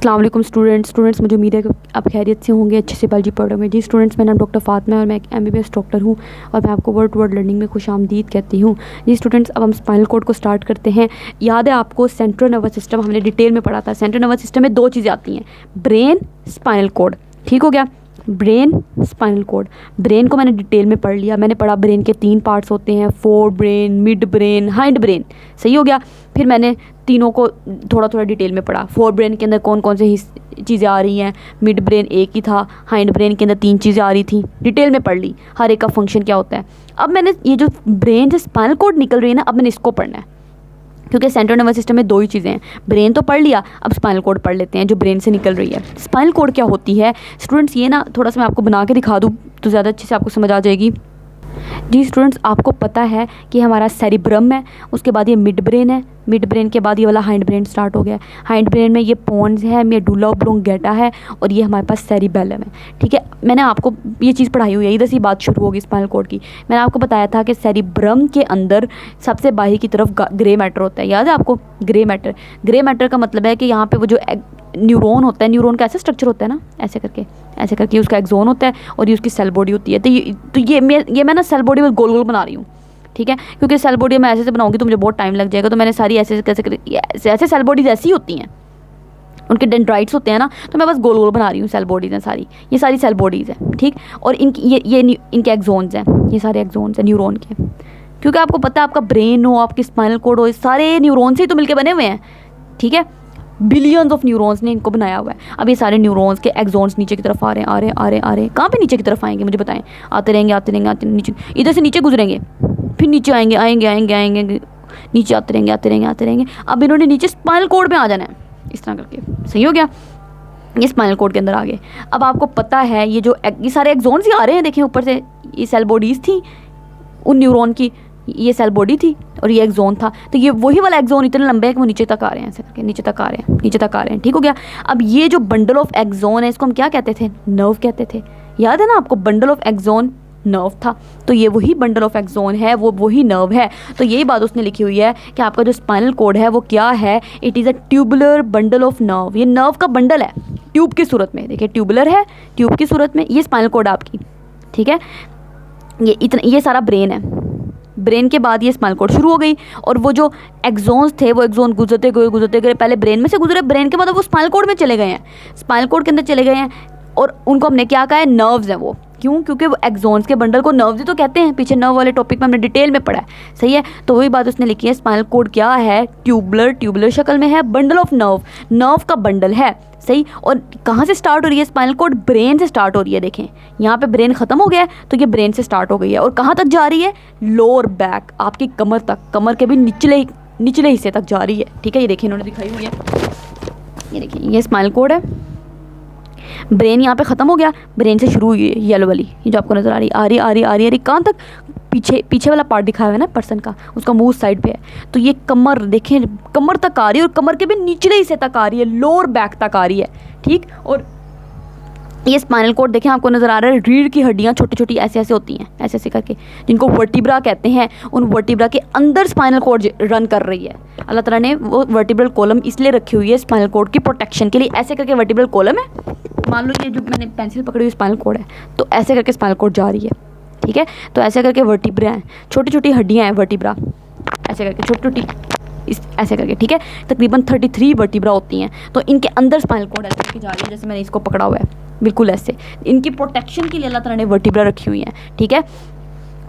अस्सलाम वालेकुम स्टूडेंट्स, मुझे उम्मीद है कि आप खैरियत से होंगे, अच्छे से बायोलॉजी पढ़ रहे होंगे। जी स्टूडेंट्स, मेरा नाम डॉक्टर फातिमा है और मैं एक MBBS डॉक्टर हूँ और मैं आपको वर्ड टू वर्ड लर्निंग में खुशामदीद कहती हूँ। जी स्टूडेंट्स, अब हम स्पाइनल कॉर्ड को स्टार्ट करते हैं। याद है आपको सेंट्रल नर्वस सिस्टम हमने डिटेल में पढ़ा था। सेंट्रल नर्वस सिस्टम में दो चीज़ें आती हैं, ब्रेन, स्पाइनल कॉर्ड। ठीक हो गया, ब्रेन, स्पाइनल कॉर्ड। ब्रेन को मैंने डिटेल में पढ़ लिया। मैंने पढ़ा ब्रेन के 3 पार्ट्स होते हैं, fore brain, mid brain, hind brain. सही हो गया। फिर मैंने तीनों को थोड़ा थोड़ा डिटेल में पढ़ा। फोर ब्रेन के अंदर कौन कौन से चीज़ें आ रही हैं, मिड ब्रेन एक ही था, हाइंड ब्रेन के अंदर 3 चीज़ें आ रही थी। डिटेल में पढ़ ली हर एक का फंक्शन क्या होता है। अब मैंने ये जो ब्रेन से स्पाइनल कॉर्ड निकल रही है ना, अब मैंने इसको पढ़ना है, क्योंकि सेंट्रल नर्वस सिस्टम में 2 ही चीज़ें हैं। ब्रेन तो पढ़ लिया, अब स्पाइनल कॉर्ड पढ़ लेते हैं जो ब्रेन से निकल रही है। स्पाइनल कॉर्ड क्या होती है स्टूडेंट्स, ये ना थोड़ा सा मैं आपको बना के दिखा दूँ तो ज़्यादा अच्छे से आपको समझ आ जाएगी। जी स्टूडेंट्स, आपको पता है कि हमारा सेरिब्रम है, उसके बाद ये मिड ब्रेन है, मिड ब्रेन के बाद ये वाला हाइंड ब्रेन स्टार्ट हो गया। हाइंड ब्रेन में ये पोन्स है, मेडुला ऑब्लोंगेटा है और ये हमारे पास सेरिबेलम है। ठीक है, मैंने आपको ये चीज़ पढ़ाई हुई है, इधर से बात शुरू होगी स्पाइनल कॉर्ड की। मैंने आपको बताया था कि सेरिब्रम के अंदर सबसे बाहर की तरफ ग्रे मैटर होता है। याद है आपको, ग्रे मैटर। ग्रे मैटर का मतलब है कि यहाँ पे वो जो न्यूरॉन होता है, न्यूरॉन का ऐसा स्ट्रक्चर होता है ना, ऐसे करके उसका एक्सोन होता है और ये उसकी सेल बॉडी होती है। तो ये मैं ना सेल बॉडी में गोल गोल बना रही हूँ। ठीक है, क्योंकि सेल बॉडी मैं ऐसे बनाऊंगी तो मुझे बहुत टाइम लग जाएगा, तो मैंने सारी ऐसे सेल बॉडीज ऐसी होती हैं, उनके डेंड्राइट्स होते हैं ना, तो मैं बस गोल गोल बना रही हूँ। सेल बॉडीज़ हैं सारी, ये सारी सेल बॉडीज़ हैं। ठीक, और इनके एक्सोन्स हैं, ये सारे एक्सोन्स हैं न्यूरॉन के। क्योंकि आपको पता है आपका ब्रेन हो, आपकी स्पाइनल कॉर्ड हो, सारे न्यूरॉन से ही तो मिलके बने हुए हैं। ठीक है, बिलियंस ऑफ न्यूरॉन्स ने इनको बनाया हुआ है। अब ये सारे न्यूरॉन्स के एक्सोन्स नीचे की तरफ आ रहे हैं। कहाँ पे नीचे की तरफ आएंगे मुझे बताएं? आते रहेंगे नीचे, इधर से नीचे गुजरेंगे, फिर नीचे आएंगे, नीचे आते रहेंगे। अब इन्होंने नीचे स्पाइनल कॉर्ड में आ जाना है, इस तरह करके। सही हो गया, ये स्पाइनल कॉर्ड के अंदर आ गए। अब आपको पता है ये सारे एक्सोन्स ही आ रहे हैं, देखें ऊपर से ये सेल बॉडीज़ थी उन न्यूरॉन की, ये सेल बॉडी थी और ये एक्सोन था। तो ये वही वाला एक्सोन इतने लंबे है कि वो नीचे तक आ रहे हैं, ऐसे करके नीचे तक आ रहे हैं। ठीक हो गया। अब ये जो बंडल ऑफ एक्सोन है, इसको हम क्या कहते थे? नर्व कहते थे। याद है ना आपको, बंडल ऑफ एक्सोन नर्व था। तो ये वही बंडल ऑफ एक्सोन है, वो वही नर्व है। तो यही बात उसने लिखी हुई है कि आपका जो स्पाइनल कॉर्ड है वो क्या है? It is a tubular bundle of nerve. ये नर्व का बंडल है ट्यूब की सूरत में। देखिए, ट्यूबुलर है, ट्यूब की सूरत में। ये स्पाइनल कॉर्ड आपकी। ठीक है, ये सारा ब्रेन है। ब्रेन के बाद ये स्पाइनल कॉर्ड शुरू हो गई, और वो जो एक्सोन्स थे वो एक्सोन गुजरते गए, पहले ब्रेन में से गुजरे, ब्रेन के बाद वो स्पाइनल कॉर्ड में चले गए हैं, स्पाइनल कॉर्ड के अंदर चले गए हैं, और उनको हमने क्या कहा है? नर्व्स हैं वो। क्यों? क्योंकि वो एक्सोन्स के बंडल को नर्व्स ही तो कहते हैं। पीछे नर्व वाले टॉपिक में हमने डिटेल में पढ़ा है। सही है, तो वही बात उसने लिखी है। स्पाइनल कॉर्ड क्या है? ट्यूबुलर शक्ल में है, बंडल ऑफ नर्व का बंडल है। सही, और कहाँ से स्टार्ट हो रही है स्पाइनल कॉर्ड? ब्रेन से स्टार्ट हो रही है। देखें, यहाँ पे ब्रेन खत्म हो गया है, तो ये ब्रेन से स्टार्ट हो गई है, और कहाँ तक जा रही है? लोअर बैक, आपकी कमर तक, कमर के भी निचले हिस्से तक जा रही है। ठीक है, ये देखिए इन्होंने दिखाई हुई है, ये देखिए, ये स्पाइनल कॉर्ड है। ब्रेन यहाँ पे ख़त्म हो गया, ब्रेन से शुरू हुई है येलो वाली, ये जो आपको नज़र आ रही कहाँ तक? पीछे वाला पार्ट दिखाया हुआ है ना पर्सन का, उसका मुंह साइड पे है। तो ये कमर, देखें, कमर तक आ रही है, और कमर के भी निचले हिस्से तक आ रही है, लोअर बैक तक आ रही है। ठीक, और ये स्पाइनल कॉर्ड देखें, आपको नज़र आ रहा है, रीढ़ की हड्डियाँ छोटी छोटी ऐसे होती हैं, ऐसे करके, जिनको वर्टिब्रा कहते हैं। उन वर्टिब्रा के अंदर स्पाइनल कॉर्ड रन कर रही है। अल्लाह ताला ने वो वर्टिब्रल कॉलम इसलिए रखी हुई है स्पाइनल कॉर्ड की प्रोटेक्शन के लिए। ऐसे करके वर्टिब्रल कॉलम है, मान लो ये जो मैंने पेंसिल पकड़ी हुई स्पाइनल कॉर्ड है, तो ऐसे करके स्पाइनल कॉर्ड जा रही है। ठीक है, तो ऐसे करके वर्टिब्रा हैं, छोटी छोटी हड्डियाँ हैं वर्टिब्रा, ऐसे करके छोटी ऐसे करके। ठीक है, तकरीबन 33 वर्टिब्रा होती हैं, तो इनके अंदर स्पाइनल कॉर्ड ऐसे करके जा रही है, जैसे मैंने इसको पकड़ा हुआ है, बिल्कुल ऐसे। इनकी प्रोटेक्शन के लिए अल्लाह ताला ने वर्टिब्रा रखी हुई हैं। ठीक है,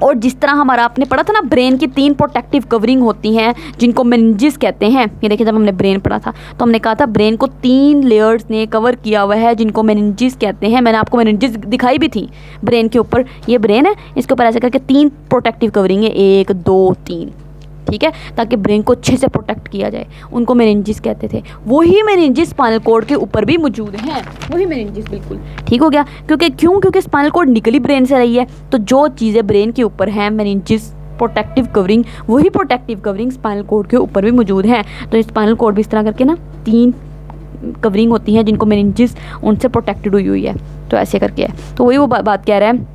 और जिस तरह हमारा आपने पढ़ा था ना, ब्रेन की 3 प्रोटेक्टिव कवरिंग होती हैं, जिनको मेनिंजेस कहते हैं। ये देखिए, जब हमने ब्रेन पढ़ा था तो हमने कहा था ब्रेन को 3 लेयर्स ने कवर किया हुआ है, जिनको मेनिंजेस कहते हैं। मैंने आपको मेनिंजेस दिखाई भी थी ब्रेन के ऊपर। ये ब्रेन है, इसके ऊपर ऐसे करके 3 प्रोटेक्टिव कवरिंग है, 1 2 3। ठीक है, ताकि ब्रेन को अच्छे से प्रोटेक्ट किया जाए, उनको मेनिंजेस कहते थे। वही मेनिंजेस स्पाइनल कॉर्ड के ऊपर भी मौजूद हैं, वही मेनिंजेस, बिल्कुल। ठीक हो गया, क्योंकि स्पाइनल कॉर्ड निकली ब्रेन से रही है, तो जो चीज़ें ब्रेन के ऊपर हैं, मेनिंजेस, प्रोटेक्टिव कवरिंग, वही प्रोटेक्टिव कवरिंग स्पाइनल कॉर्ड के ऊपर भी मौजूद हैं। तो स्पाइनल कॉर्ड भी इस तरह करके ना 3 कवरिंग होती हैं, जिनको मेनिंजेस उनसे प्रोटेक्टेड हुई है, तो ऐसे करके है। तो वही वो बात कह रहा है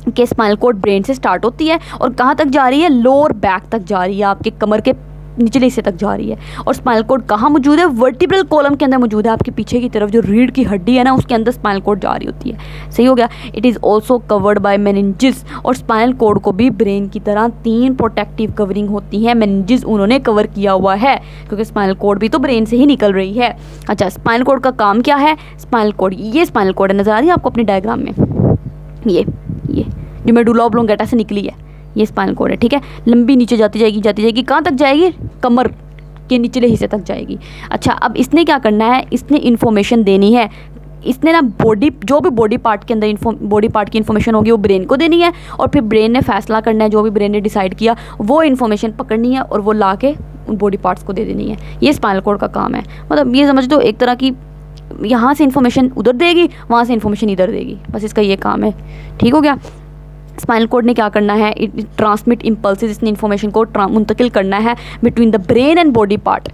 कि स्पाइनल कॉर्ड ब्रेन से स्टार्ट होती है और कहाँ तक जा रही है? लोअर बैक तक जा रही है, आपके कमर के निचले हिस्से तक जा रही है। और स्पाइनल कॉर्ड कहाँ मौजूद है? वर्टिब्रल कॉलम के अंदर मौजूद है, आपके पीछे की तरफ जो रीढ़ की हड्डी है ना उसके अंदर स्पाइनल कॉर्ड जा रही होती है। सही हो गया। It is also covered by meninges, और स्पाइनल कॉर्ड को भी ब्रेन की तरह 3 प्रोटेक्टिव कवरिंग होती हैं। मेनिंजेस उन्होंने कवर किया हुआ है क्योंकि स्पाइनल कॉर्ड भी तो ब्रेन से ही निकल रही है। अच्छा, स्पाइनल कॉर्ड का काम क्या है? स्पाइनल कॉर्ड, ये स्पाइनल कॉर्ड नज़र आ रही है आपको अपनी डायग्राम में, ये जो मेडुला ऑब्लोंगेटा से निकली है, ये स्पाइनल कॉर्ड है। ठीक है, लंबी नीचे जाती जाएगी, कहाँ तक जाएगी? कमर के निचले हिस्से तक जाएगी। अच्छा, अब इसने क्या करना है? इसने इन्फॉर्मेशन देनी है। इसने ना जो भी बॉडी पार्ट के अंदर बॉडी पार्ट की इन्फॉर्मेशन होगी वो ब्रेन को देनी है, और फिर ब्रेन ने फैसला करना है, जो भी ब्रेन ने डिसाइड किया वो इन्फॉर्मेशन पकड़नी है और वो ला के उन बॉडी पार्ट्स को दे देनी है। ये स्पाइनल कॉर्ड का काम है। मतलब ये समझ दो एक तरह की, यहाँ से इन्फॉर्मेशन उधर देगी, वहाँ से इन्फॉर्मेशन इधर देगी, बस इसका ये काम है। ठीक हो गया। स्पाइनल कॉर्ड ने क्या करना है? इट ट्रांसमिट इम्पल्सेस, इसने इन्फॉर्मेशन को मुंतकिल करना है between the brain and body part.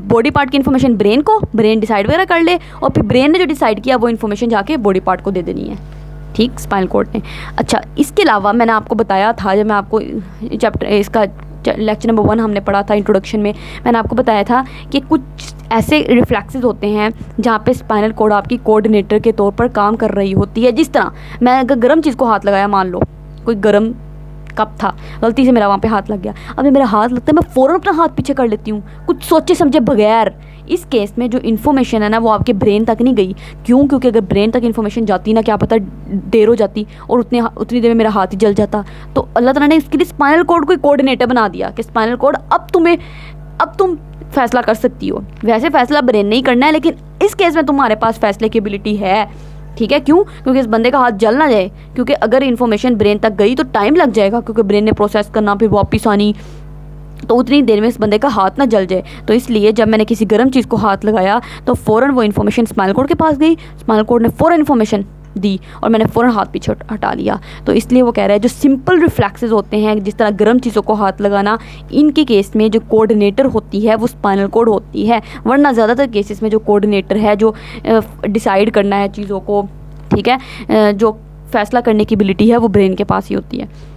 Body part की इन्फॉर्मेशन ब्रेन को, ब्रेन डिसाइड वगैरह कर ले, और फिर ब्रेन ने जो डिसाइड किया वो इन्फॉर्मेशन जाके बॉडी पार्ट को दे देनी है। ठीक, स्पाइनल कॉर्ड ने। अच्छा, इसके अलावा मैंने आपको बताया था, जब मैं आपको चैप्टर इसका लेक्चर नंबर 1 हमने पढ़ा था इंट्रोडक्शन में, मैंने आपको बताया था कि कुछ ऐसे रिफ्लेक्सेस होते हैं जहाँ पे स्पाइनल कॉर्ड आपकी कोऑर्डिनेटर के तौर पर काम कर रही होती है। जिस तरह मैं अगर गर्म चीज़ को हाथ लगाया, मान लो कोई गर्म कप था, गलती से मेरा वहाँ पे हाथ लग गया, अब मेरा हाथ लगता है मैं फ़ौरन अपना हाथ पीछे कर लेती हूँ कुछ सोचे समझे बगैर। इस केस में जो इन्फॉर्मेशन है ना वो आपके ब्रेन तक नहीं गई। क्यों? क्योंकि अगर ब्रेन तक इन्फॉर्मेशन जाती ना, क्या पता देर हो जाती और उतनी देर में मेरा हाथ ही जल जाता। तो अल्लाह ताला ने इसके लिए स्पाइनल कॉर्ड को कोऑर्डिनेटर बना दिया कि स्पाइनल कॉर्ड अब तुम फैसला कर सकती हो। वैसे फैसला ब्रेन नहीं करना है, लेकिन इस केस में तुम्हारे पास फैसले की एबिलिटी है। ठीक है, क्यों? क्योंकि इस बंदे का हाथ जल ना जाए, क्योंकि अगर इन्फॉर्मेशन ब्रेन तक गई तो टाइम लग जाएगा, क्योंकि ब्रेन ने प्रोसेस करना फिर वापस आनी, तो उतनी देर में इस बंदे का हाथ ना जल जाए। तो इसलिए जब मैंने किसी गर्म चीज़ को हाथ लगाया तो फ़ौरन वो इन्फॉर्मेशन स्पाइनल कॉर्ड के पास गई, स्पाइनल कॉर्ड ने फ़ौरन इन्फॉर्मेशन दी और मैंने फ़ौरन हाथ पीछे हटा लिया। तो इसलिए वो कह रहा है जो सिंपल रिफ्लेक्सेस होते हैं, जिस तरह गर्म चीज़ों को हाथ लगाना, इनके केस में जो कोऑर्डिनेटर होती है वो स्पाइनल कॉर्ड होती है। वरना ज़्यादातर केसेस में जो कोऑर्डिनेटर है, जो डिसाइड करना है चीज़ों को, ठीक है, जो फैसला करने की एबिलिटी है वो ब्रेन के पास ही होती है।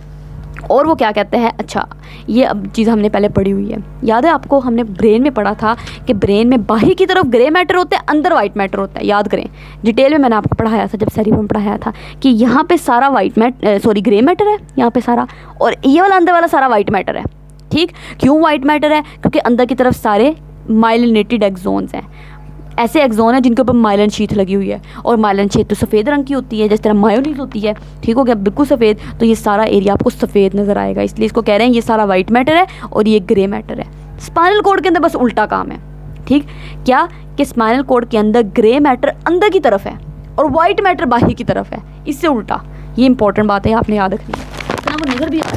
और वो क्या कहते हैं? अच्छा, ये अब चीज़ हमने पहले पढ़ी हुई है, याद है आपको? हमने ब्रेन में पढ़ा था कि ब्रेन में बाहर की तरफ ग्रे मैटर होता है, अंदर वाइट मैटर होता है। याद करें, डिटेल में मैंने आपको पढ़ाया था जब सेरिब्रम पढ़ाया था कि यहाँ पे सारा ग्रे मैटर है यहाँ पे सारा, और ये वाला अंदर वाला सारा वाइट मैटर है। ठीक, क्यों वाइट मैटर है? क्योंकि अंदर की तरफ सारे माइलिनेटेड एक्सोन्स हैं। ऐसे एक्सोन है जिनके ऊपर माइलिन शीथ लगी हुई है, और माइलिन शीथ तो सफ़ेद रंग की होती है, जिस तरह मायोनीज होती है। ठीक हो गया, बिल्कुल सफ़ेद। तो ये सारा एरिया आपको सफ़ेद नज़र आएगा, इसलिए इसको कह रहे हैं ये सारा वाइट मैटर है और ये ग्रे मैटर है। स्पाइनल कॉर्ड के अंदर बस उल्टा काम है। ठीक, क्या कि स्पाइनल कॉर्ड के अंदर ग्रे मैटर अंदर की तरफ है और वाइट मैटर बाहर की तरफ है, इससे उल्टा। ये इंपॉर्टेंट बात है, आपने याद रखनी है। इतना वो नज़र भी आता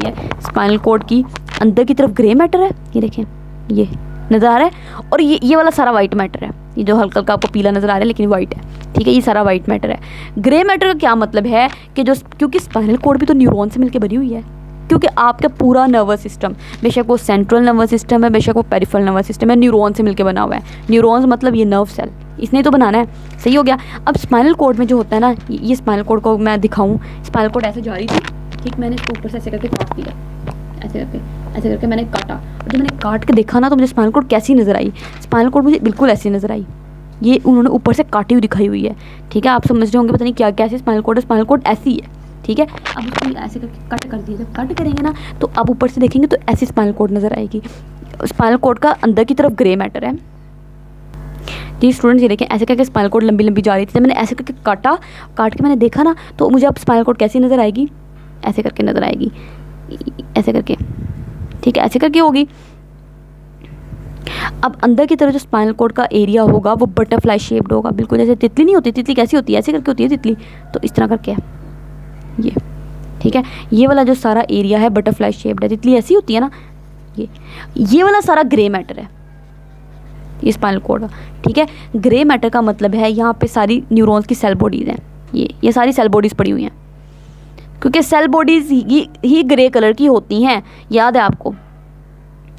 है स्पाइनल कॉर्ड की अंदर की तरफ ग्रे मैटर है, ये देखें, ये नज़र आ रहा है, और ये वाला सारा वाइट मैटर है। ये जो हल्का हल्का आपको पीला नज़र आ रहा है लेकिन वाइट है। ठीक है, ये सारा वाइट मैटर है। ग्रे मैटर का क्या मतलब है कि क्योंकि स्पाइनल कॉर्ड भी तो न्यूरॉन से मिलकर बनी हुई है, क्योंकि आपका पूरा नर्वस सिस्टम, बेशक वो सेंट्रल नर्वस सिस्टम है, बेशक वो पेरिफेरल नर्वस सिस्टम है, न्यूरॉन से मिलकर बना हुआ है। न्यूरॉन्स मतलब ये नर्व सेल, इसने तो बनाना है। सही हो गया। अब स्पाइनल कॉर्ड में जो होता है ना, ये स्पाइनल कॉर्ड को मैं दिखाऊँ, स्पाइनल कॉर्ड ऐसे जा रही थी। ठीक, मैंने इसको ऊपर से ऐसे करके काट दिया, ऐसे करके मैंने काटा, और जब मैंने काट के देखा ना तो मुझे स्पाइनल कॉर्ड कैसी नज़र आई? स्पाइनल कॉर्ड मुझे बिल्कुल ऐसी नज़र आई। ये उन्होंने ऊपर से काटी हुई दिखाई हुई है। ठीक है, आप समझ रहे होंगे पता नहीं क्या कैसे स्पाइनल कॉर्ड है। स्पाइनल कॉर्ड ऐसी है। ठीक है, अब उसको ऐसे करके कट कर दिया। जब कट करेंगे ना तो अब ऊपर से देखेंगे तो ऐसी स्पाइनल कॉर्ड नज़र आएगी। स्पाइनल कॉर्ड का अंदर की तरफ ग्रे मैटर है। जी स्टूडेंट्स, ये देखें, ऐसे करके स्पाइनल कॉर्ड लंबी लंबी जा रही थी। जब मैंने ऐसे करके काट के मैंने देखा ना तो मुझे अब स्पाइनल कॉर्ड कैसी नज़र आएगी? ऐसे करके नज़र आएगी, ऐसे करके। ठीक है, ऐसे करके होगी। अब अंदर की तरफ जो स्पाइनल कॉर्ड का एरिया होगा वो बटरफ्लाई शेप्ड होगा, बिल्कुल जैसे तितली नहीं होती। तितली कैसी होती है? ऐसे करके होती है तितली, तो इस तरह करके है ये। ठीक है, ये वाला जो सारा एरिया है बटरफ्लाई शेप्ड है, तितली ऐसी होती है ना। ये वाला सारा ग्रे मैटर है, ये स्पाइनल कॉर्ड। ठीक है, ग्रे मैटर का मतलब है यहाँ पे सारी न्यूरॉन्स की सेल बॉडीज़ हैं। ये सारी सेल बॉडीज़ पड़ी हुई हैं, क्योंकि सेल बॉडीज़ ही ग्रे कलर की होती हैं, याद है आपको।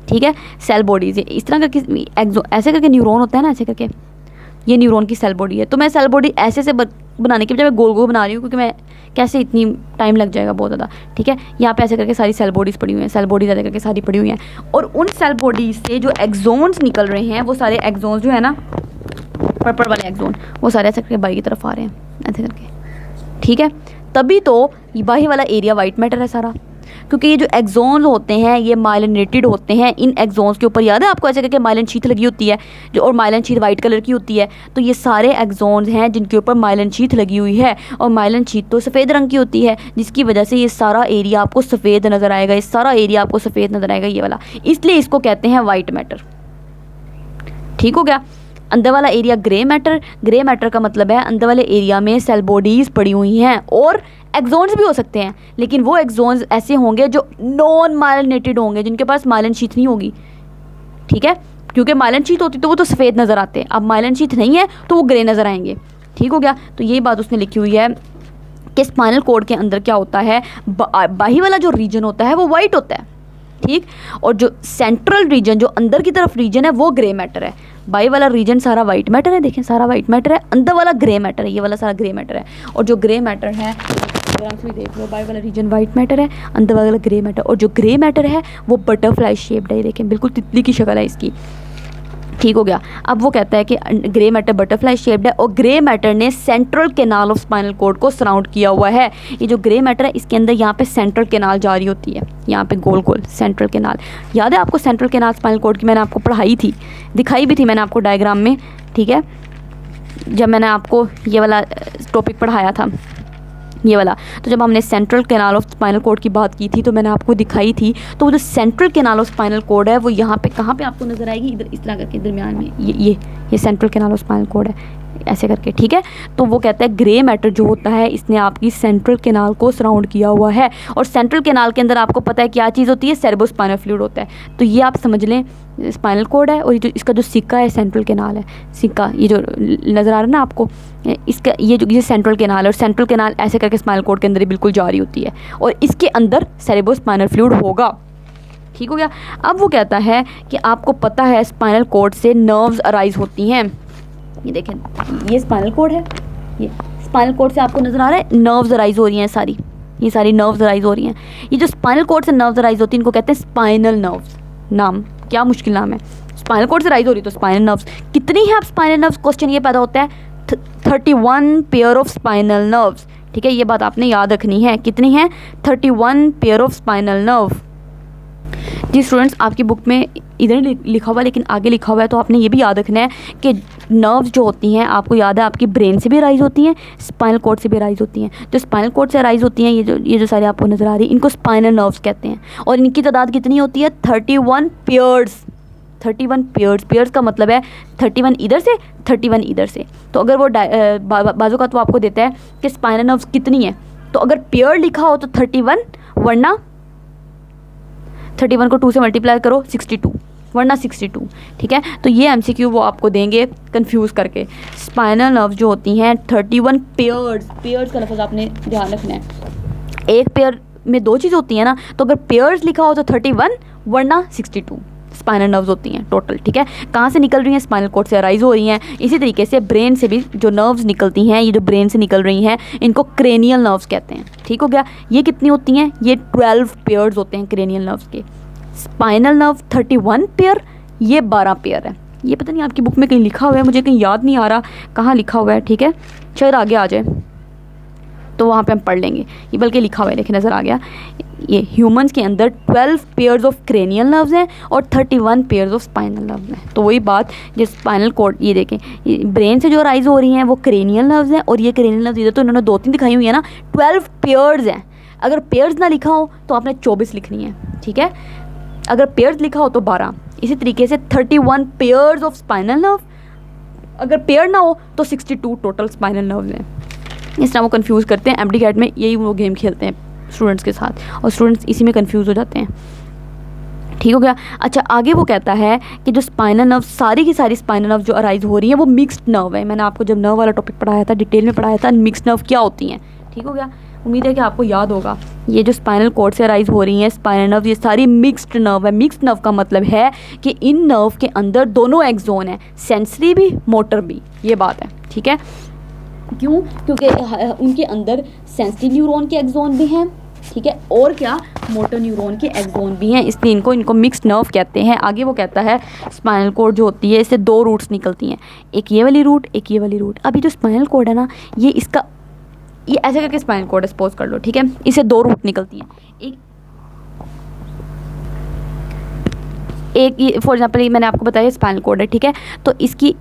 ठीक है, सेल बॉडीज़ इस तरह करके ऐसे करके न्यूरॉन होता है ना, ऐसे करके, ये न्यूरॉन की सेल बॉडी है। तो मैं सेल बॉडी ऐसे से बनाने की बजाय मैं गोल गोल बना रही हूँ, क्योंकि मैं कैसे इतनी टाइम लग जाएगा बहुत ज़्यादा, ठीक है। यहाँ पे ऐसे करके सारी सेल बॉडीज़ पड़ी हुई हैं, सेल बॉडीज़ ऐसे करके सारी पड़ी हुई हैं, और उन सेल बॉडीज़ से जो एक्सोन्स निकल रहे हैं, वो सारे एक्सोन्स जो है ना, पर्पल वाले एक्सोन, वो सारे ऐसे करके बाहर की तरफ आ रहे हैं ऐसे करके, ठीक है। तभी तो बाहरी वाला एरिया वाइट मैटर है सारा, क्योंकि ये जो एक्सोन्स होते हैं ये माइलिनेटेड होते हैं। इन एक्सोन्स के ऊपर याद है आपको ऐसे करके माइलिन शीथ लगी होती है जो, और माइलिन शीथ वाइट कलर की होती है। तो ये सारे एक्सोन्स हैं जिनके ऊपर माइलिन शीथ लगी हुई है, और माइलिन शीथ तो सफ़ेद रंग की होती है, जिसकी वजह से ये सारा एरिया आपको सफ़ेद नज़र आएगा, ये सारा एरिया आपको सफ़ेद नज़र आएगा ये वाला, इसलिए इसको कहते हैं वाइट मैटर। ठीक हो गया। अंदर वाला area grey matter, grey matter का मतलब है अंदर वाले एरिया में सेल बॉडीज़ पड़ी हुई हैं, और एक्सोन्स भी हो सकते हैं, लेकिन वो एक्सोन्स ऐसे होंगे जो नॉन माइलिनेटेड होंगे, जिनके पास माइलिन शीथ नहीं होगी, ठीक है। क्योंकि माइलिन शीथ होती तो वो तो सफ़ेद नज़र आते हैं, अब माइलिन शीथ नहीं है तो वो ग्रे नज़र आएंगे। ठीक हो गया। तो यही बात उसने लिखी हुई है कि स्पाइनल कॉर्ड के अंदर क्या होता है, बाही वाला जो रीजन होता है वो वाइट होता है, ठीक, और जो सेंट्रल रीजन, जो अंदर की तरफ रीजन है, वो ग्रे मैटर है। बाई वाला रीजन सारा वाइट मैटर है, देखें सारा वाइट मैटर है, अंदर वाला ग्रे मैटर है, ये वाला सारा ग्रे मैटर है। और जो ग्रे मैटर है, आराम से भी देख लो, बाई वाला रीजन वाइट मैटर है, अंदर वाला ग्रे मैटर, और जो ग्रे मैटर है वो बटरफ्लाई शेप्ड है, देखें बिल्कुल तितली की शक्ल है इसकी। ठीक हो गया। अब वो कहता है कि ग्रे मैटर बटरफ्लाई शेप्ड है, और ग्रे मैटर ने central canal of spinal cord को सराउंड किया हुआ है। ये जो ग्रे मैटर है इसके अंदर यहाँ पे सेंट्रल कैनाल जारी होती है, यहाँ पे गोल गोल सेंट्रल कैनाल। याद है आपको सेंट्रल कैनाल स्पाइनल कॉर्ड की, मैंने आपको पढ़ाई थी, दिखाई भी थी मैंने आपको डायग्राम में, ठीक है, जब मैंने आपको ये वाला टॉपिक पढ़ाया था, ये वाला। तो जब हमने central canal of spinal cord की बात की थी तो मैंने आपको दिखाई थी, तो वो जो central canal of spinal cord है वो यहाँ पे कहाँ पे आपको नज़र आएगी, इधर इस तरह करके दरमियान में, ये central canal of spinal cord है ऐसे करके, ठीक है। तो वो कहता है ग्रे मैटर जो होता है इसने आपकी सेंट्रल कैनाल को सराउंड किया हुआ है, और सेंट्रल कैनाल के अंदर आपको पता है क्या चीज़ होती है, सेरेब्रोस्पाइनल फ्लूइड होता है। तो ये आप समझ लें स्पाइनल कॉर्ड है, और ये जो इसका जो सिक्का है सेंट्रल कैनाल है, सिक्का ये जो नज़र आ रहा है ना आपको, इसका ये सेंट्रल कैनाल है, और सेंट्रल कैनाल ऐसे करके स्पाइनल कॉर्ड के अंदर ही बिल्कुल जारी होती है, और इसके अंदर सेरेब्रोस्पाइनल फ्लूइड होगा। ठीक हो गया। अब वो कहता है कि आपको पता है स्पाइनल कॉर्ड से नर्व्स अराइज होती हैं, ये देखें ये स्पाइनल कॉर्ड है, ये स्पाइनल कॉर्ड से आपको नज़र आ रहा है नर्व्स अराइज हो रही हैं सारी, ये सारी नर्व्स अराइज हो रही हैं। ये जो स्पाइनल कॉर्ड से नर्व्स अराइज होती हैं इनको कहते हैं स्पाइनल नर्व्स। नाम क्या मुश्किल नाम है, स्पाइनल कॉर्ड से अराइज हो रही तो स्पाइनल नर्व्स। कितनी है आप स्पाइनल नर्व्स, क्वेश्चन ये पैदा होता है 31 पेयर ऑफ स्पाइनल नर्व्स, ठीक है, ये बात आपने याद रखनी है। कितनी है, 31 पेयर ऑफ स्पाइनल नर्व। जी स्टूडेंट्स, आपकी बुक में इधर लिखा हुआ है लेकिन आगे लिखा हुआ है, तो आपने ये भी याद रखना है कि नर्व्स जो होती हैं आपको याद है आपकी ब्रेन से भी अराइज होती हैं, स्पाइनल कॉर्ड से भी अराइज होती हैं। जो स्पाइनल कॉर्ड से अराइज होती हैं ये जो सारी आपको नज़र आ रही है इनको स्पाइनल नर्व्स कहते हैं, और इनकी तादाद कितनी होती है 31 पेयर्स। 31 पेयर्स का मतलब है 31 इधर से 31 इधर से। तो अगर वो बाजू का तो आपको देता है कि स्पाइनल नर्व्स कितनी है, तो अगर पेयर लिखा हो तो 31, वरना 31 को 2 से मल्टीप्लाई करो 62, वरना 62, ठीक है। तो ये एमसीक्यू वो आपको देंगे कंफ्यूज करके। स्पाइनल नर्व जो होती हैं 31 पेयर्स का लफ्ज़ आपने ध्यान रखना है। एक पेयर में 2 चीज़ होती हैं ना, तो अगर पेयर्स लिखा हो तो 31 वरना 62 स्पाइनल नर्व्स होती हैं टोटल, ठीक है। कहाँ से निकल रही हैं, स्पाइनल कॉर्ड से अराइज हो रही हैं। इसी तरीके से ब्रेन से भी जो नर्व्स निकलती हैं, ये जो ब्रेन से निकल रही हैं इनको क्रेनियल नर्व्स कहते हैं। ठीक हो गया। ये कितनी होती हैं, ये 12 पेयर्स होते हैं क्रेनियल नर्व्स के। स्पाइनल नर्व 31 पेयर, ये 12 पेयर है। ये पता नहीं आपकी बुक में कहीं लिखा हुआ है, मुझे कहीं याद नहीं आ रहा कहाँ लिखा हुआ है, ठीक है, शायद आगे आ जाए तो वहाँ पे हम पढ़ लेंगे। ये बल्कि लिखा हुआ है, देखिए नज़र आ गया। ये ह्यूमंस के अंदर 12 पेयर्स ऑफ क्रेनियल नर्व्स हैं और 31 पेयर्स ऑफ स्पाइनल नर्व्स हैं। तो वही बात, जो स्पाइनल कॉर्ड, ये देखें ये ब्रेन से जो राइज हो रही हैं वो क्रेनियल नर्व्स हैं, और ये क्रेनियल नर्व्स इधर तो इन्होंने 2-3 दिखाई हुई है ना, 12 पेयर्स हैं। अगर पेयर्स ना लिखा हो तो आपने 24 लिखनी है, ठीक है। अगर पेयर्स लिखा हो तो 12। इसी तरीके से 31 पेयर्स ऑफ स्पाइनल नर्व, अगर पेयर ना हो तो 62 टोटल स्पाइनल नर्व्स हैं। इस तरह वो कंफ्यूज करते हैं। एमडी कैट में यही वो गेम खेलते हैं स्टूडेंट्स के साथ, और स्टूडेंट्स इसी में कंफ्यूज हो जाते हैं। ठीक हो गया। अच्छा, आगे वो कहता है कि जो स्पाइनल नर्व, सारी की सारी स्पाइनल नर्व जो अराइज हो रही है वो मिक्स्ड नर्व है। मैंने आपको जब नर्व वाला टॉपिक पढ़ाया था, डिटेल में पढ़ाया था मिक्स्ड नर्व क्या होती हैं। ठीक हो गया। उम्मीद है कि आपको याद होगा। ये जो स्पाइनल कॉर्ड से राइज हो रही हैं स्पाइनल नर्व, ये सारी मिक्स्ड नर्व है। मिक्स्ड नर्व का मतलब है कि इन नर्व के अंदर दोनों एक्सोन हैं, सेंसरी भी मोटर भी, ये बात है, ठीक है। क्यों? क्योंकि उनके अंदर सेंसरी न्यूरॉन के एक्सोन भी हैं, ठीक है, और क्या, मोटर न्यूरॉन के एक्सोन भी हैं, इसलिए इनको मिक्स्ड नर्व कहते हैं। आगे वो कहता है स्पाइनल कॉर्ड जो होती है इससे दो रूट्स निकलती हैं, एक ये वाली रूट, एक ये वाली रूट। अभी जो स्पाइनल कॉर्ड है ना, ये ऐसे करके स्पाइनल कॉर्ड सपोज कर लो, ठीक है, इससे दो रूट निकलती हैं। एक फॉर एग्जांपल मैंने आपको बताया स्पाइनल कॉर्ड है, ठीक है, तो इसकी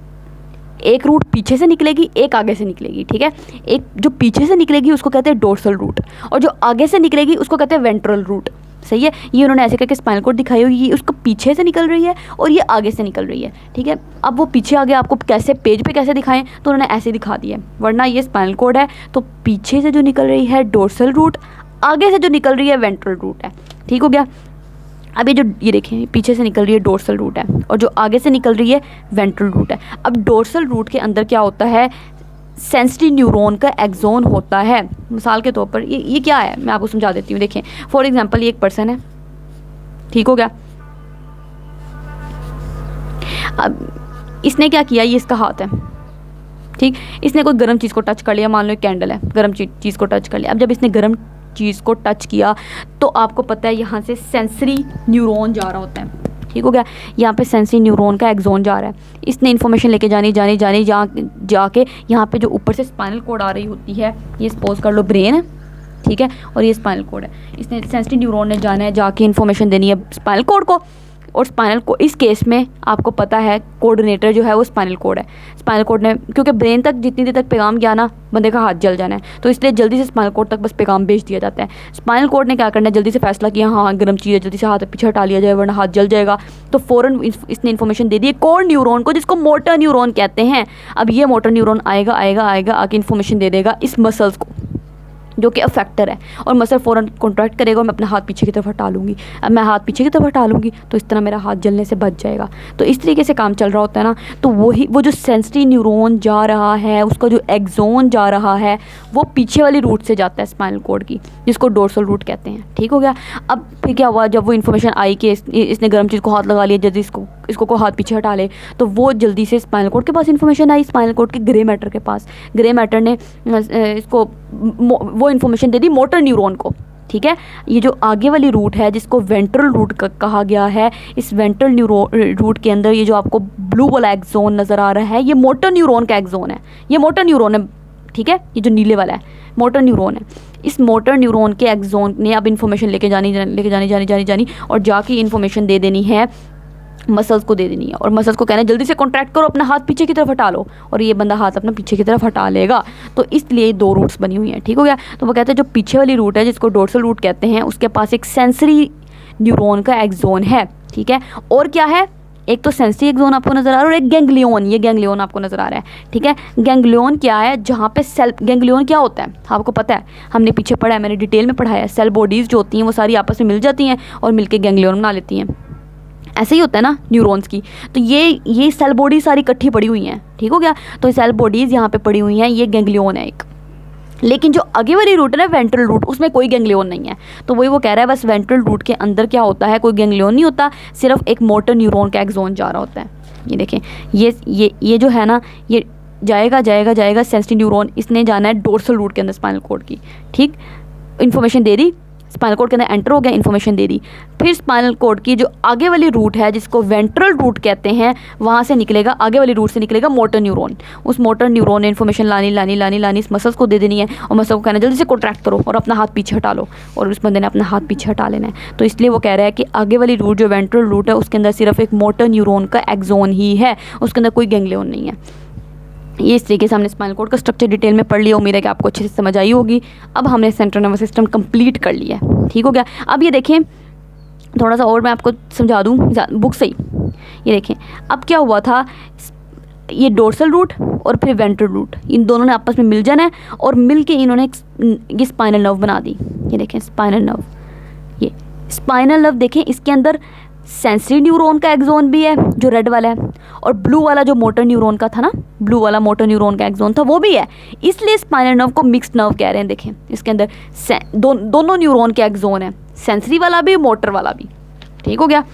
एक रूट पीछे से निकलेगी, एक आगे से निकलेगी, ठीक है। एक जो पीछे से निकलेगी उसको कहते हैं डोर्सल रूट, और जो आगे से निकलेगी उसको कहते हैं वेंट्रल रूट। सही है, ये उन्होंने ऐसे करके स्पाइनल कॉर्ड दिखाई हुई, ये उसको पीछे से निकल रही है और ये आगे से निकल रही है, ठीक है। अब वो पीछे आगे आपको कैसे पेज पे कैसे दिखाएं, तो उन्होंने ऐसे दिखा दिया, वरना ये स्पाइनल कॉर्ड है तो पीछे से जो निकल रही है डोर्सल रूट, आगे से जो निकल रही है वेंट्रल रूट है, ठीक हो गया। अब ये देखें, पीछे से निकल रही है डोर्सल रूट है और जो आगे से निकल रही है वेंट्रल रूट है। अब डोर्सल रूट के अंदर क्या होता है, सेंसरी न्यूरॉन का एक्सोन होता है। मिसाल के तौर पर ये क्या है, मैं आपको समझा देती हूँ। देखें फॉर एग्जांपल ये एक पर्सन है, ठीक हो गया। अब इसने क्या किया, ये इसका हाथ है, ठीक, इसने कोई गर्म चीज़ को टच कर लिया, मान लो एक कैंडल है, गर्म चीज़ को टच कर लिया। अब जब इसने गर्म चीज़ को टच किया तो आपको पता है यहाँ से सेंसरी न्यूरॉन जा रहा होता है, ठीक हो गया। यहाँ पे सेंसरी न्यूरॉन का एक्सोन जा रहा है, इसने इन्फॉर्मेशन लेके जाके यहाँ पे जो ऊपर से स्पाइनल कॉर्ड आ रही होती है, ये सपोज कर लो ब्रेन है, ठीक है, और ये स्पाइनल कॉर्ड है। इसने सेंसरी न्यूरॉन ने जाना है, जाके इन्फॉर्मेशन देनी है स्पाइनल कॉर्ड को, और स्पाइनल को इस केस में आपको पता है कोऑर्डिनेटर जो है वो स्पाइनल कॉर्ड है। स्पाइनल कॉर्ड ने, क्योंकि ब्रेन तक जितनी देर तक पैगाम गया ना, बंदे का हाथ जल जाना है, तो इसलिए जल्दी से स्पाइनल कॉर्ड तक बस पैगाम भेज दिया जाता है। स्पाइनल कॉर्ड ने क्या करना है, जल्दी से फैसला किया, हाँ गर्म चीज़ है, जल्दी से हाथ पीछे हटा लिया जाए वरना हाथ जल जाएगा, तो फ़ौरन इसने इन्फॉर्मेशन दे दी कोर न्यूरॉन को, जिसको मोटर न्यूरॉन कहते हैं। अब ये मोटर न्यूरॉन आएगा आके इन्फॉर्मेशन दे देगा इस मसल्स को जो कि अफेक्टर है, और मसल फ़ौरन कॉन्ट्रैक्ट करेगा और मैं अपना हाथ पीछे की तरफ हटा लूँगी। अब मैं हाथ पीछे की तरफ हटा लूँगी तो इस तरह मेरा हाथ जलने से बच जाएगा। तो इस तरीके से काम चल रहा होता है ना। तो वो जो सेंसरी न्यूरॉन जा रहा है, उसका जो एक्सोन जा रहा है, वो पीछे वाली रूट से जाता है स्पाइनल कॉर्ड की, जिसको डोर्सल रूट कहते हैं, ठीक हो गया। अब फिर क्या हुआ, जब वो इन्फॉर्मेशन आई कि इसने गर्म चीज़ को हाथ लगा लिया, जल्दी इसको को हाथ पीछे हटा ले, तो वो जल्दी से स्पाइनल कॉर्ड के पास इन्फॉर्मेशन आई, स्पाइनल कॉर्ड के ग्रे मैटर के पास। ग्रे मैटर ने इसको वो इन्फॉर्मेशन दे दी मोटर न्यूरॉन को, ठीक है। ये जो आगे वाली रूट है जिसको वेंट्रल रूट कहा गया है, इस वेंट्रल रूट के अंदर ये जो आपको ब्लू वाला एक्सोन नज़र आ रहा है, ये मोटर न्यूरॉन का एक्सोन है, ये मोटर न्यूरॉन है, ठीक है। ये जो नीले वाला है मोटर न्यूरॉन है। इस मोटर न्यूरॉन के एक्सोन ने अब इन्फॉर्मेशन लेके जानी और जाके इन्फॉर्मेशन दे देनी है मसल्स को, दे देनी है, और मसल्स को कहना है जल्दी से कॉन्ट्रैक्ट करो, अपना हाथ पीछे की तरफ हटा लो, और ये बंदा हाथ अपना पीछे की तरफ हटा लेगा। तो इसलिए दो रूट्स बनी हुई हैं, ठीक हो गया। तो वो कहते हैं जो पीछे वाली रूट है जिसको डोर्सल रूट कहते हैं, उसके पास एक सेंसरी न्यूरॉन का एक्सोन है, ठीक है। और क्या है, एक तो सेंसरी एक्सोन आपको नज़र आ रहा है और एक गैंग्लियन, ये गैंग्लियन आपको नज़र आ रहा है, ठीक है। गैंग्लियन क्या है, जहाँ पे सेल, गैंग्लियन क्या होता है आपको पता है, हमने पीछे पढ़ा है, मैंने डिटेल में पढ़ाया है। सेल बॉडीज़ जो होती हैं वो सारी आपस में मिल जाती हैं और मिलके गैंग्लियन बना लेती हैं, ऐसे ही होता है ना न्यूरॉन्स की। तो ये सेल बॉडी सारी इकट्ठी पड़ी हुई हैं, ठीक हो गया। तो सेल बॉडीज़ यहाँ पे पड़ी हुई हैं, ये गैंग्लियन है एक। लेकिन जो आगे वाली रूट है ना वेंट्रल रूट, उसमें कोई गैंग्लियन नहीं है। तो वही वो कह रहा है, बस वेंट्रल रूट के अंदर क्या होता है, कोई गैंग्लियन नहीं होता, सिर्फ एक मोटर न्यूरॉन का एक्सोन जा रहा होता है। ये देखें, ये जो है ना, ये जाएगा सेंसरी न्यूरॉन, इसने जाना है डोर्सल रूट के अंदर स्पाइनल कॉर्ड की, ठीक। इन्फॉर्मेशन दे दी, स्पाइनल कॉर्ड के अंदर एंटर हो गया, इन्फॉर्मेशन दे दी। फिर स्पाइनल कॉर्ड की जो आगे वाली रूट है जिसको वेंट्रल रूट कहते हैं, वहाँ से निकलेगा, आगे वाली रूट से निकलेगा मोटर न्यूरॉन। उस मोटर न्यूरॉन ने इन्फॉर्मेशन लानी इस मसल्स को दे देनी है, और मसल को कहना है जल्दी से कॉन्ट्रैक्ट करो और अपना हाथ पीछे हटा लो, और उस बंदे ने अपना हाथ पीछे हटा लेना है। तो इसलिए वो कह रहा है कि आगे वाली रूट जो वेंट्रल रूट है उसके अंदर सिर्फ एक मोटर न्यूरॉन का एक्सोन ही है, उसके अंदर कोई गैंग्लियन नहीं है। ये इस तरीके से हमने स्पाइनल कॉर्ड का स्ट्रक्चर डिटेल में पढ़ लिया, उम्मीद है कि आपको अच्छे से समझ आई होगी। अब हमने सेंट्रल नर्वस सिस्टम कंप्लीट कर लिया है, ठीक हो गया। अब ये देखें, थोड़ा सा और मैं आपको समझा दूँ बुक से ही। ये देखें अब क्या हुआ था, ये डोर्सल रूट और फिर वेंट्रल रूट, इन दोनों ने आपस में मिल जाना है, और मिल के इन्होंने ये स्पाइनल नर्व बना दी। ये देखें स्पाइनल नर्व, ये स्पाइनल नर्व देखें, इसके अंदर सेंसरी न्यूरॉन का एक्सोन भी है जो रेड वाला है, और ब्लू वाला जो मोटर न्यूरॉन का था ना, ब्लू वाला मोटर न्यूरॉन का एक्सोन था वो भी है। इसलिए स्पाइनल नर्व को मिक्स्ड नर्व कह रहे हैं। देखें इसके अंदर दोनों न्यूरॉन के एक्सोन है, सेंसरी वाला भी मोटर वाला भी। ठीक हो गया।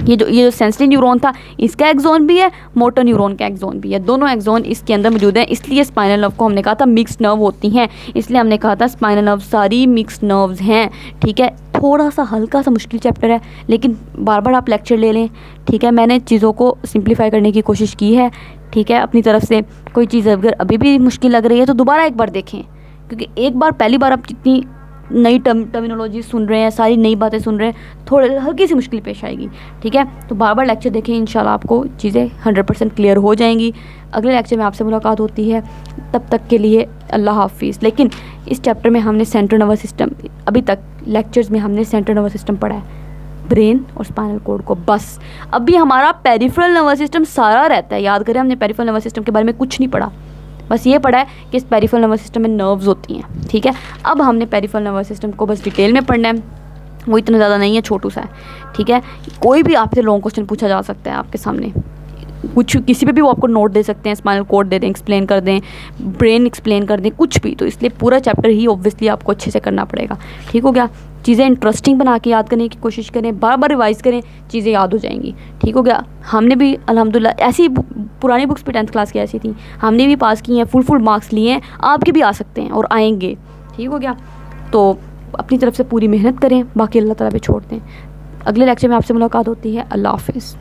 ये जो सेंसरी न्यूरॉन था इसका एक्सोन भी है, मोटर न्यूरॉन का एक्सोन भी है, दोनों एक्सोन इसके अंदर मौजूद हैं। इसलिए स्पाइनल नर्व को हमने कहा था मिक्स्ड नर्व होती हैं, इसलिए हमने कहा था स्पाइनल नर्व सारी मिक्स्ड नर्व्स हैं। ठीक है, थोड़ा सा हल्का सा मुश्किल चैप्टर है, लेकिन बार बार आप लेक्चर ले लें। ठीक है, मैंने चीज़ों को सिंप्लीफाई करने की कोशिश की है। ठीक है, अपनी तरफ से कोई चीज़ अगर अभी भी मुश्किल लग रही है तो दोबारा एक बार देखें, क्योंकि एक बार पहली बार आप जितनी नई टर्मिनोलॉजी सुन रहे हैं, सारी नई बातें सुन रहे हैं, थोड़े हल्की सी मुश्किल पेश आएगी। ठीक है, तो बार बार लेक्चर देखें, इंशाल्लाह आपको चीज़ें 100% क्लियर हो जाएंगी। अगले लेक्चर में आपसे मुलाकात होती है, तब तक के लिए अल्लाह हाफिज़। लेकिन इस चैप्टर में हमने सेंट्रल नर्वस सिस्टम, अभी तक लेक्चर्स में हमने सेंट्रल नर्वस सिस्टम पढ़ा है, ब्रेन और स्पाइनल कोड को बस। अभी हमारा पेरिफेरल नर्वस सिस्टम सारा रहता है। याद करें, हमने पेरिफेरल नर्वस सिस्टम के बारे में कुछ नहीं पढ़ा, बस ये पढ़ा है कि इस पेरिफेरल नर्वस सिस्टम में नर्व्स होती हैं। ठीक है, अब हमने पेरिफेरल नर्वस सिस्टम को बस डिटेल में पढ़ना है, वो इतना ज़्यादा नहीं है, छोटू सा है। ठीक है, कोई भी आपसे लॉन्ग क्वेश्चन पूछा जा सकता है आपके सामने, कुछ किसी पे भी वो आपको नोट दे सकते हैं, स्पाइनल कोड दे दें, एक्सप्लेन कर दें, ब्रेन एक्सप्लेन कर दें, कुछ भी। तो इसलिए पूरा चैप्टर ही ऑब्वियसली आपको अच्छे से करना पड़ेगा। ठीक हो गया, चीज़ें इंटरेस्टिंग बना के याद करने की कोशिश करें, बार बार रिवाइज़ करें, चीज़ें याद हो जाएंगी। ठीक हो गया, हमने भी अल्हम्दुलिल्लाह ऐसी पुरानी बुक्स भी 10th क्लास की ऐसी थी, हमने भी पास की हैं, फुल मार्क्स लिए हैं, आपके भी आ सकते हैं और आएंगे। ठीक हो गया, तो अपनी तरफ से पूरी मेहनत करें, बाकी अल्लाह ताला पे छोड़ दें। अगले लेक्चर में आपसे मुलाकात होती है। अल्लाह हाफिज़।